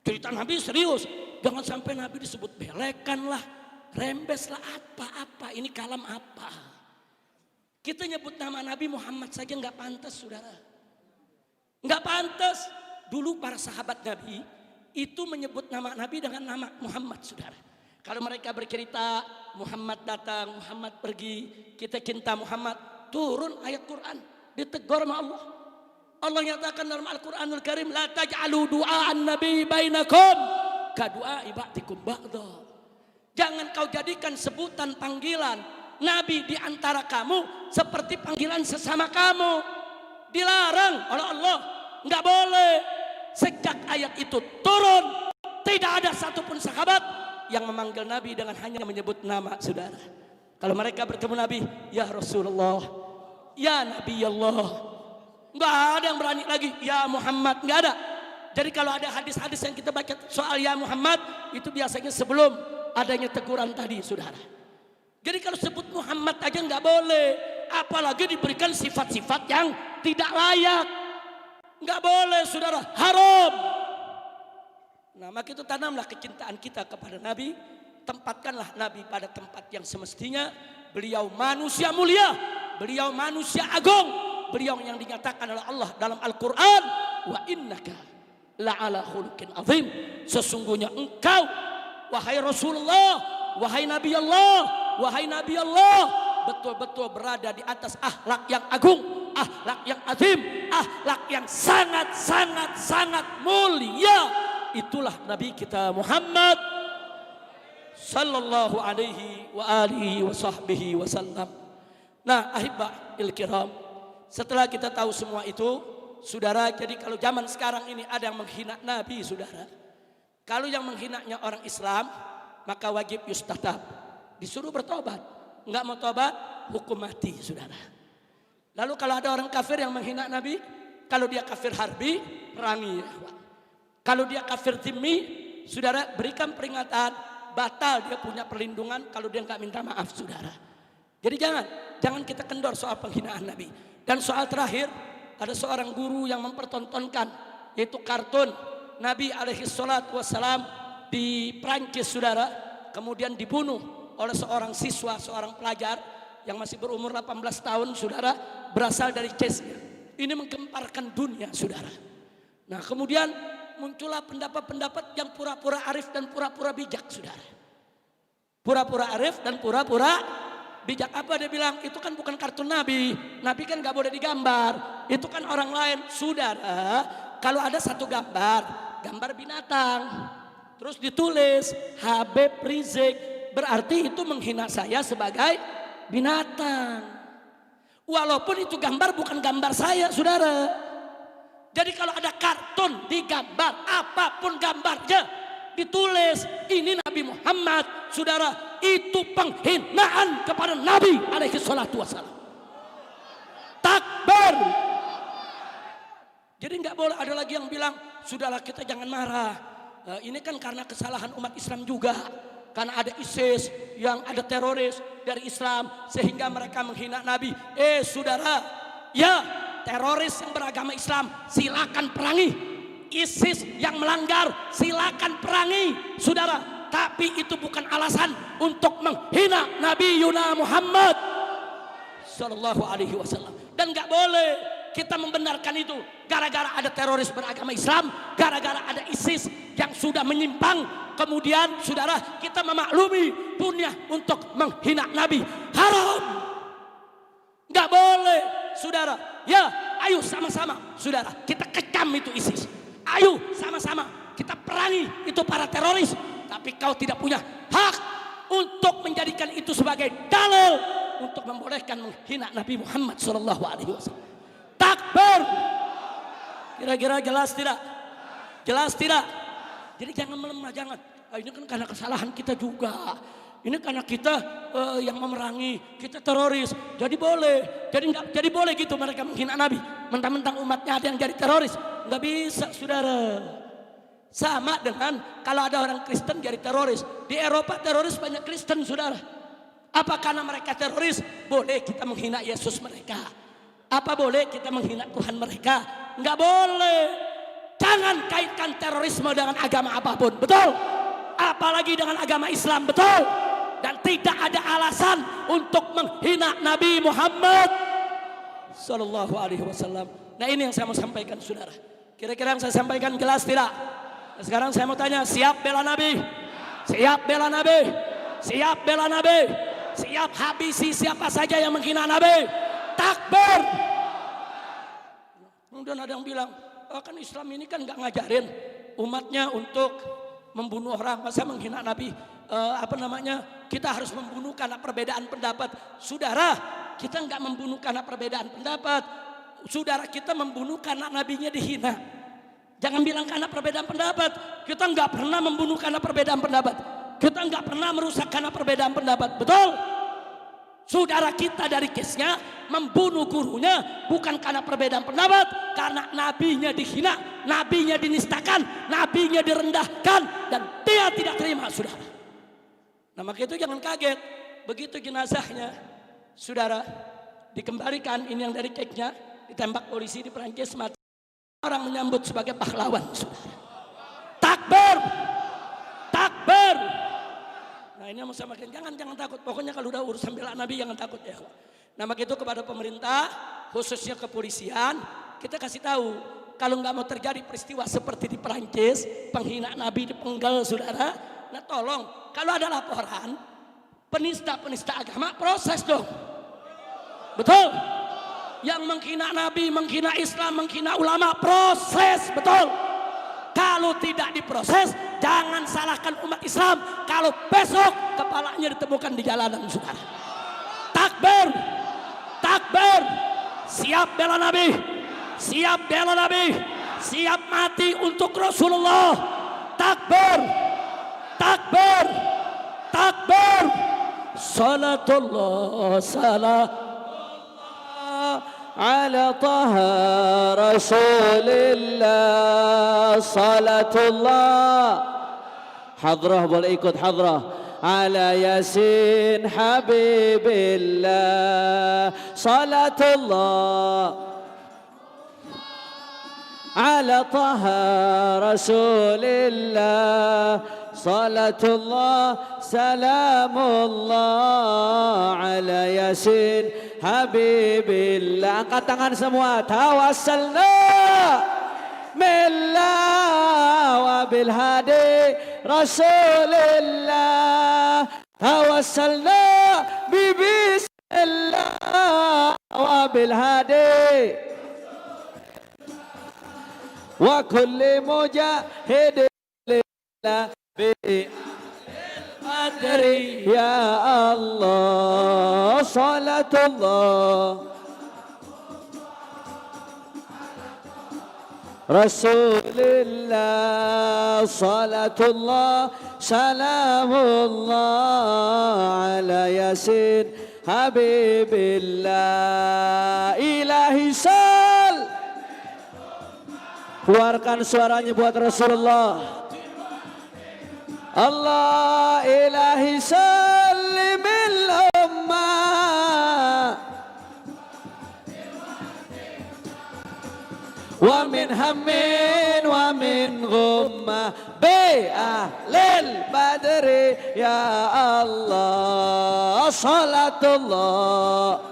Cerita Nabi serius, jangan sampai Nabi disebut belekan lah, rembes lah, apa-apa, ini kalam apa. Kita nyebut nama Nabi Muhammad saja nggak pantas, saudara. Nggak pantas. Dulu para sahabat Nabi itu menyebut nama Nabi dengan nama Muhammad, saudara. Kalau mereka bercerita Muhammad datang, Muhammad pergi, kita cinta Muhammad, turun ayat Quran, ditegur sama Allah. Allah nyatakan dalam Al-Quranul Karim, la taj'alu du'aan nabi bainakum ka du'a ibadikum ba'da. Jangan kau jadikan sebutan panggilan Nabi di antara kamu seperti panggilan sesama kamu. Dilarang oleh Allah, nggak boleh. Sejak ayat itu turun, tidak ada satupun sahabat yang memanggil Nabi dengan hanya menyebut nama, saudara. Kalau mereka bertemu Nabi, ya Rasulullah, ya Nabi Allah, nggak ada yang berani lagi ya Muhammad, nggak ada. Jadi kalau ada hadis-hadis yang kita baca soal ya Muhammad, itu biasanya sebelum adanya teguran tadi, saudara. Jadi kalau sebut Muhammad aja nggak boleh, apalagi diberikan sifat-sifat yang tidak layak, nggak boleh, saudara, haram. Nah maka itu tanamlah kecintaan kita kepada Nabi, tempatkanlah Nabi pada tempat yang semestinya. Beliau manusia mulia, beliau manusia agung, beliau yang dinyatakan oleh Allah dalam Al-Quran, wa innaka la'ala khuluqin azim. Sesungguhnya engkau, wahai Rasulullah, wahai Nabi Allah, wahai Nabi Allah, betul-betul berada di atas akhlak yang agung, akhlak yang azim, akhlak yang sangat mulia. Itulah Nabi kita Muhammad sallallahu alaihi wa alihi wa sahbihi wasallam. Nah, ahibbahil kiram, setelah kita tahu semua itu, saudara, jadi kalau zaman sekarang ini ada yang menghina Nabi, saudara, kalau yang menghinanya orang Islam, maka wajib yustatab, disuruh bertobat. Enggak mau tobat, hukum mati, saudara. Lalu kalau ada orang kafir yang menghina Nabi, kalau dia kafir harbi, perangi. Kalau dia kafir zimmi, saudara, berikan peringatan, batal dia punya perlindungan kalau dia enggak minta maaf, saudara. Jadi jangan kita kendor soal penghinaan Nabi. Dan soal terakhir, ada seorang guru yang mempertontonkan, yaitu kartun Nabi alaihi salatu wassalam di Prancis, saudara, kemudian dibunuh oleh seorang siswa, seorang pelajar yang masih berumur 18 tahun, saudara, berasal dari Chechnya. Ini menggemparkan dunia, saudara. Nah, kemudian muncullah pendapat-pendapat yang pura-pura arif dan pura-pura bijak, saudara. Pura-pura arif dan pura-pura bijak. Apa dia bilang? Itu kan bukan kartun Nabi. Nabi kan gak boleh digambar. Itu kan orang lain. Saudara, kalau ada satu gambar binatang, terus ditulis Habib Rizik, berarti itu menghina saya sebagai binatang. Walaupun itu gambar bukan gambar saya, saudara. Jadi kalau ada kartun digambar, apapun gambarnya, ditulis ini Nabi Muhammad, saudara, itu penghinaan kepada Nabi alaihi salatu wassalam. Takbir. Jadi nggak boleh ada lagi yang bilang, sudahlah kita jangan marah. Ini kan karena kesalahan umat Islam juga. Karena ada ISIS yang ada teroris dari Islam sehingga mereka menghina Nabi. Saudara, ya, teroris yang beragama Islam silakan perangi. ISIS yang melanggar silakan perangi, saudara. Tapi itu bukan alasan untuk menghina Nabi Yuna Muhammad sallallahu alaihi wasallam. Dan nggak boleh kita membenarkan itu gara-gara ada teroris beragama Islam, gara-gara ada ISIS yang sudah menyimpang. Kemudian saudara, kita memaklumi dunia untuk menghina Nabi. Haram. Nggak boleh, saudara. Ya, ayo sama-sama, saudara, kita kecam itu ISIS. Ayo sama-sama kita perangi itu para teroris. Tapi kau tidak punya hak untuk menjadikan itu sebagai dalil untuk membolehkan menghina Nabi Muhammad sallallahu alaihi wasallam. Takbir. Kira-kira jelas tidak? Jelas tidak? Jadi jangan melemah, jangan. Ini kan karena kesalahan kita juga. Ini karena kita yang memerangi, kita teroris. Jadi boleh. Jadi boleh gitu mereka menghina Nabi. Mentang-mentang umatnya ada yang jadi teroris. Nggak bisa, saudara. Sama dengan kalau ada orang Kristen jadi teroris. Di Eropa teroris banyak Kristen, saudara. Apa karena mereka teroris boleh kita menghina Yesus mereka? Apa boleh kita menghina Tuhan mereka? Nggak boleh. Jangan kaitkan terorisme dengan agama apapun, betul? Apalagi dengan agama Islam, betul? Dan tidak ada alasan untuk menghina Nabi Muhammad sallallahu alaihi wasallam. Nah, ini yang saya mau sampaikan, saudara. Kira-kira yang saya sampaikan jelas tidak? Nah, sekarang saya mau tanya, siap bela Nabi? Siap bela Nabi? Siap bela Nabi? Siap habisi siapa saja yang menghina Nabi? Takbir. Kemudian ada yang bilang, kan Islam ini kan nggak ngajarin umatnya untuk membunuh orang, masa menghina Nabi? Kita harus membunuh karena perbedaan pendapat. Saudara, kita nggak membunuh karena perbedaan pendapat. Saudara, kita membunuh karena nabinya dihina. Jangan bilang karena perbedaan pendapat. Kita nggak pernah membunuh karena perbedaan pendapat. Kita nggak pernah merusak karena perbedaan pendapat. Betul? Saudara kita dari Kesnya membunuh gurunya bukan karena perbedaan pendapat, karena nabinya dihina, nabinya dinistakan, nabinya direndahkan, dan dia tidak terima, saudara. Nah, maka itu jangan kaget begitu jenazahnya, saudara, dikembalikan. Ini yang dari Ceknya, ditembak polisi di Perancis, mati. Orang menyambut sebagai pahlawan, saudara. Takbir, takbir. Nah, ini mau samakan, jangan takut. Pokoknya kalau udah urusan bela Nabi jangan takut ya. Nah, maka itu kepada pemerintah, khususnya kepolisian, kita kasih tahu kalau nggak mau terjadi peristiwa seperti di Perancis, penghinaan Nabi dipenggal, saudara. Nah, tolong kalau ada laporan penista agama, proses dong. Betul? yang menghina Nabi, menghina Islam, menghina ulama, proses, betul. Kalau tidak diproses, jangan salahkan umat Islam kalau besok kepalanya ditemukan di jalanan, saudara. Takbir, takbir, siap bela Nabi, siap bela Nabi, siap mati untuk Rasulullah. Takbir, takbir, takbir. Salatullah, salam على طه رسول الله صلاة الله حضره boleh ikut حضره على ياسين حبيب الله صلاة الله على طه رسول الله صلاة الله سلام الله على ياسين Habibillah. Angkat tangan semua. Tawassalna billah wa bil hadi Rasulillah. Tawassalna bi bismillah wa bil hadi wa kulli mujahidin lillah bi Adri ya Allah salatullah Rasulillah salatullah salamullah ala Yasin Habibillah ilahi sal. Keluarkan suaranya buat Rasulullah. Allah ilahi sallimil ummah wa min hammin wa min ghummah bi ahlil badri ya Allah salatullah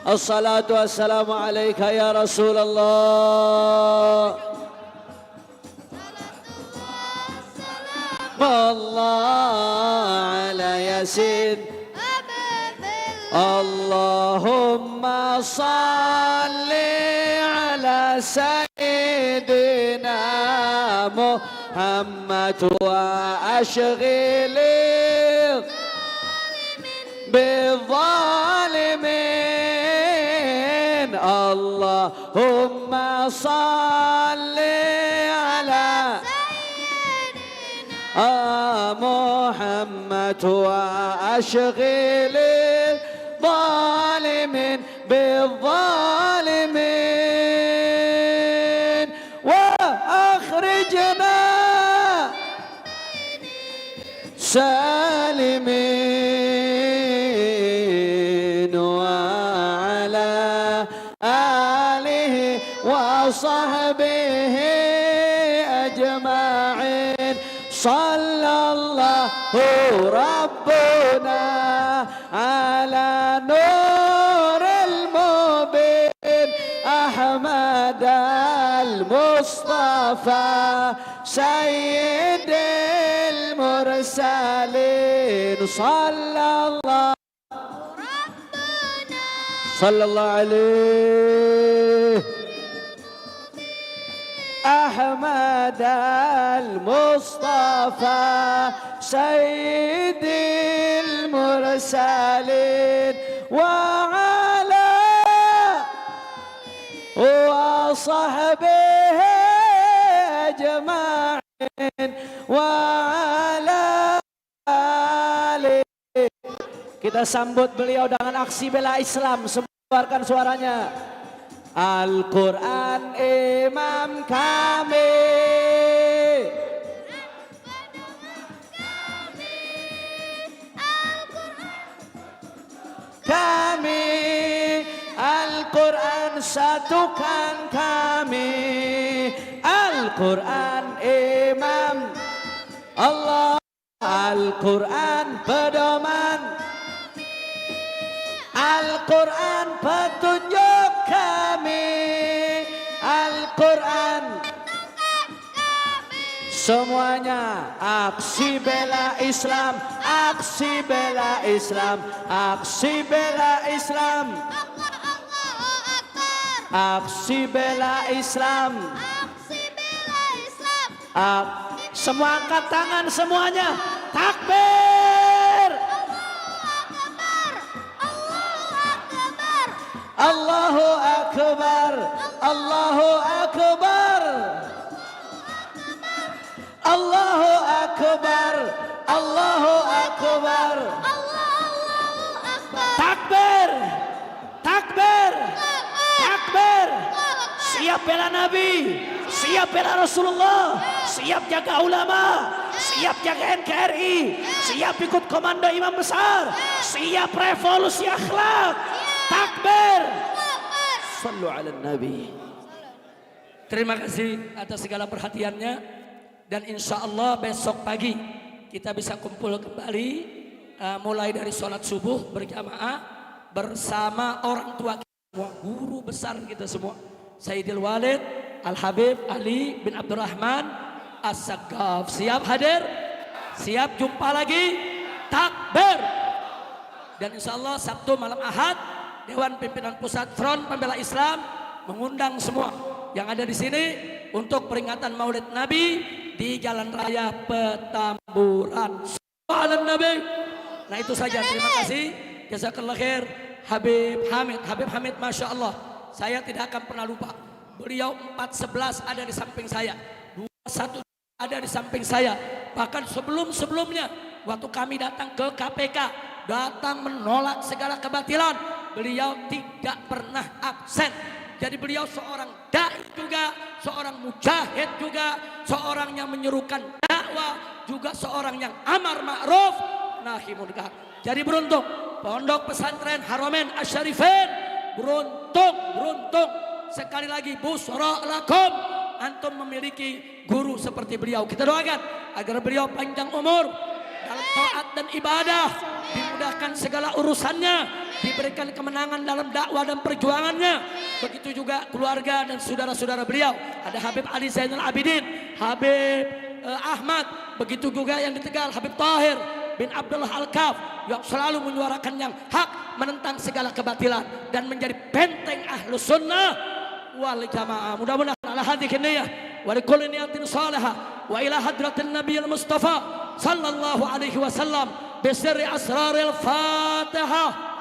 assalatu wassalamu alaika ya Rasulullah Allah ala Yasin Allahumma salli ala Sayyidina Muhammad wa ashghili bizzalimin Allahumma salli ala محمد وأشغل الظالمين بالظالمين وأخرجنا سالمين وعلى آله وصحبه أجمعين صلى الله ربنا على نور المبين أحمد المصطفى سيد المرسلين صلى الله عليه أحمد المصطفى سيد المرسلين وعلى وصحبه أجمعين وعلى آله. Kita sambut beliau dengan aksi bela Islam. Keluarkan suaranya. Al-Quran imam kami, Al-Quran satukan kami, Al-Quran imam Allah, Al-Quran pedoman, Al-Quran petunjuk kami, Al-Quran semuanya. Aksi bela Islam, aksi bela Islam, aksi bela Islam. Aksi bela Islam. Aksi bela Islam. Semua angkat tangan semuanya. Takbir. Allahu Akbar. Allahu Akbar. Allahu Akbar. Allahu Akbar. Allahu Akbar. Takbir. Takbir. Takbir. Siap bela Nabi, siap bela Rasulullah, siap jaga ulama, siap jaga NKRI, siap ikut komando imam besar, siap revolusi akhlak. Takbir. Sallu ala Nabi. Terima kasih atas segala perhatiannya, dan insya Allah besok pagi kita bisa kumpul kembali mulai dari sholat subuh berjamaah bersama orang tua kita semua, guru besar kita semua, Sayyidil Walid Al-Habib Ali bin Abdurrahman As-Saggaf. Siap hadir? Siap jumpa lagi? Takbir. Dan insya Allah Sabtu malam Ahad Dewan Pimpinan Pusat Front Pembela Islam mengundang semua yang ada di sini untuk peringatan Maulid Nabi di Jalan Raya Petamburan. Sallallahu Nabi. Nah itu saja, terima kasih. Jazakallah khair Habib Hamid. Habib Hamid Masya Allah, saya tidak akan pernah lupa. Beliau 411 ada di samping saya, 21 ada di samping saya. Bahkan sebelum-sebelumnya waktu kami datang ke KPK, datang menolak segala kebatilan, beliau tidak pernah absen. Jadi beliau seorang dai juga, seorang mujahid juga, seorang yang menyerukan dakwah, juga seorang yang amar ma'ruf nahi munkar. Jadi beruntung Pondok Pesantren Haramain Asy-Syarifain, beruntung sekali lagi, busra lakum, antum memiliki guru seperti beliau. Kita doakan agar beliau panjang umur dalam taat dan ibadah, dimudahkan segala urusannya, diberikan kemenangan dalam dakwah dan perjuangannya. Begitu juga keluarga dan saudara-saudara beliau. Ada Habib Ali Zainal Abidin, Habib Ahmad, begitu juga yang di Tegal Habib Tahir bin Abdullah Al-Kaf yang selalu menyuarakan yang hak, menentang segala kebatilan dan menjadi benteng Ahlus Sunnah wal Jamaah. Mudah-mudahan ala hadhihi niyyah wa likulli niyatin salihah wa ila hadratin Nabiyil Mustafa sallallahu alaihi wasallam bi sirri asraril Fatihah.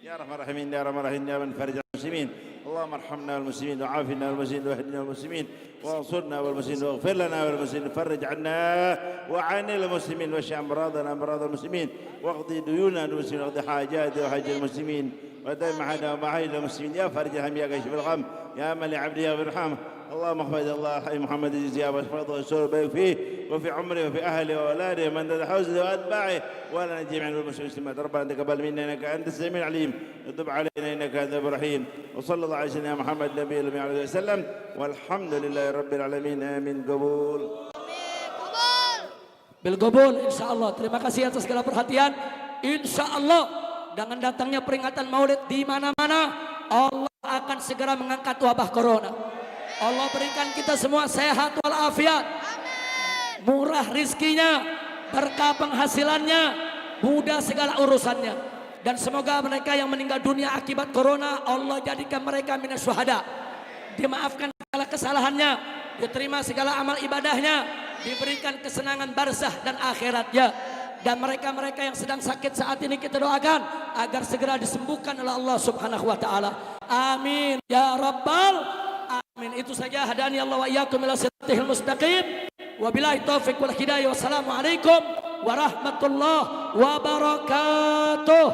يا رحمن الرحيم يا رحمن الرحيم يا من فرج المسلمين اللهم ارحمنا والمسلمين وعافنا والمسلمين واهدنا والمسلمين وانصرنا والمسلمين واغفر لنا والمسلمين فرج عنا وعن المسلمين واشف امراضنا امراض المسلمين واقضي ديوننا المسلمين واقضي حاجات وحاجات المسلمين ودائما معنا ومعاهد المسلمين يا فرج الهم يا كاشف الغم يا من لعبده يغفر ارحمه اللهم احفظ الله حي محمد الجزية واحفظه وسر بارك فيه وفي عمره وفي اهله واولاده ومن ذا حوزه واتباعه ولا جميعا والمسلمين ربنا تقبل منا انك انت السميع العليم وتب علينا انك انت الرحيم وصلى الله على سيدنا محمد النبي صلى الله عليه وسلم والحمد لله رب العالمين امين قبول Bilqabul insyaallah. Terima kasih atas segala perhatian. Insyaallah dengan datangnya peringatan Maulid di mana-mana, Allah akan segera mengangkat wabah corona. Allah berikan kita semua sehat walafiat, murah rizkinya, berkah penghasilannya, mudah segala urusannya. Dan semoga mereka yang meninggal dunia akibat corona, Allah jadikan mereka minas syuhada, dimaafkan segala kesalahannya, diterima segala amal ibadahnya, diberikan kesenangan barzah dan akhiratnya. Dan mereka-mereka yang sedang sakit saat ini kita doakan agar segera disembuhkan oleh Allah Subhanahu wa taala. Amin ya rabbal amin. Itu saja, hadani Allah wa iyyakum ila siratal mustaqim. Wabillahi taufiq wal hidayah. Wassalamualaikum warahmatullahi wabarakatuh.